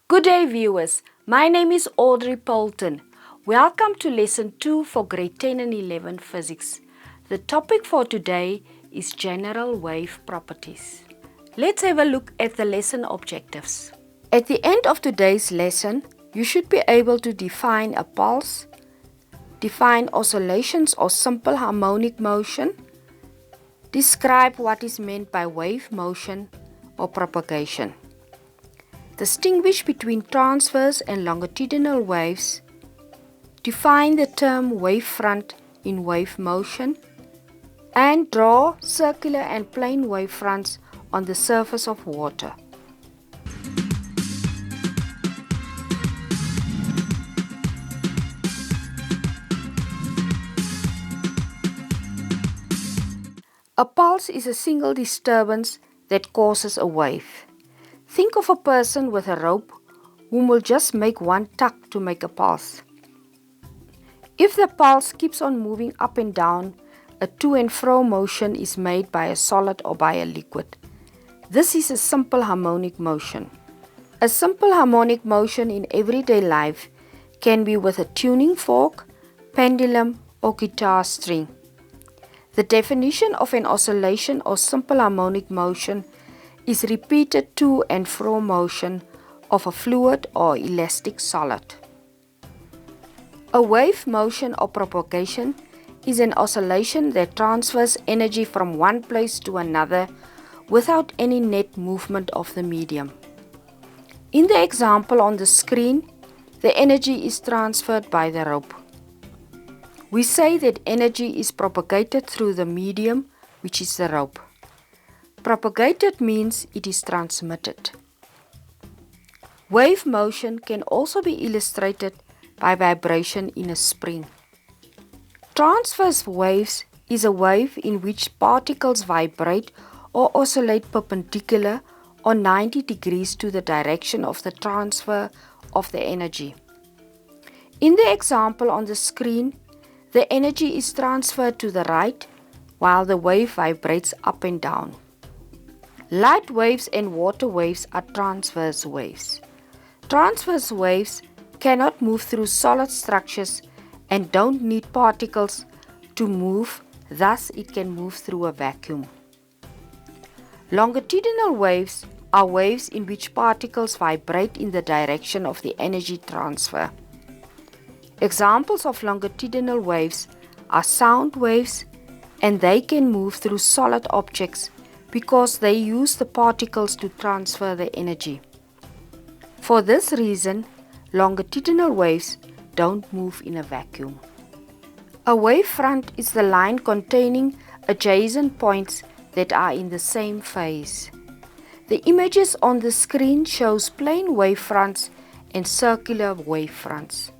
Good day viewers, my name is Audrey Polton. Welcome to lesson 2 for grade 10 and 11 physics. The topic for today is general wave properties. Let's have a look at the lesson objectives. At the end of today's lesson, you should be able to define a pulse, define oscillations or simple harmonic motion, describe what is meant by wave motion or propagation, distinguish between transverse and longitudinal waves, define the term wavefront in wave motion, and draw circular and plane wavefronts on the surface of water. A pulse is a single disturbance that causes a wave. Think of a person with a rope whom will just make one tug to make a pulse. If the pulse keeps on moving up and down, a to and fro motion is made by a solid or by a liquid. This is a simple harmonic motion. A simple harmonic motion in everyday life can be with a tuning fork, pendulum, or guitar string. The definition of an oscillation or simple harmonic motion is repeated to and fro motion of a fluid or elastic solid. A wave motion or propagation is an oscillation that transfers energy from one place to another without any net movement of the medium. In the example on the screen, the energy is transferred by the rope. We say that energy is propagated through the medium, which is the rope. Propagated means it is transmitted. Wave motion can also be illustrated by vibration in a spring. Transverse waves is a wave in which particles vibrate or oscillate perpendicular or 90 degrees to the direction of the transfer of the energy. In the example on the screen, the energy is transferred to the right while the wave vibrates up and down. Light waves and water waves are transverse waves. Transverse waves cannot move through solid structures and don't need particles to move, thus it can move through a vacuum. Longitudinal waves are waves in which particles vibrate in the direction of the energy transfer. Examples of longitudinal waves are sound waves, and they can move through solid objects because they use the particles to transfer the energy. For this reason, longitudinal waves don't move in a vacuum. A wavefront is the line containing adjacent points that are in the same phase. The images on the screen shows plane wavefronts and circular wavefronts.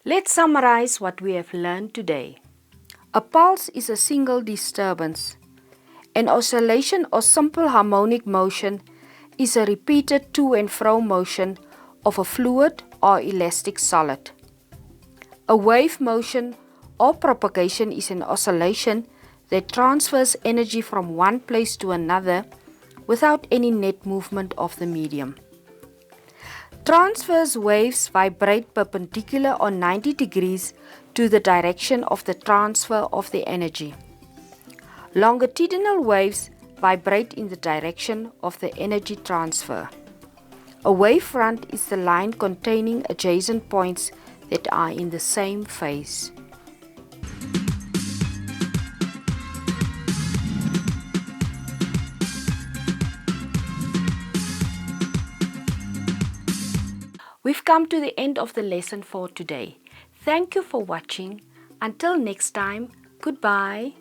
Let's summarize what we have learned today. A pulse is a single disturbance. An oscillation or simple harmonic motion is a repeated to and fro motion of a fluid or elastic solid. A wave motion or propagation is an oscillation that transfers energy from one place to another without any net movement of the medium. Transverse waves vibrate perpendicular or 90 degrees to the direction of the transfer of the energy. Longitudinal waves vibrate in the direction of the energy transfer. A wavefront is the line containing adjacent points that are in the same phase. We've come to the end of the lesson for today. Thank you for watching. Until next time, goodbye.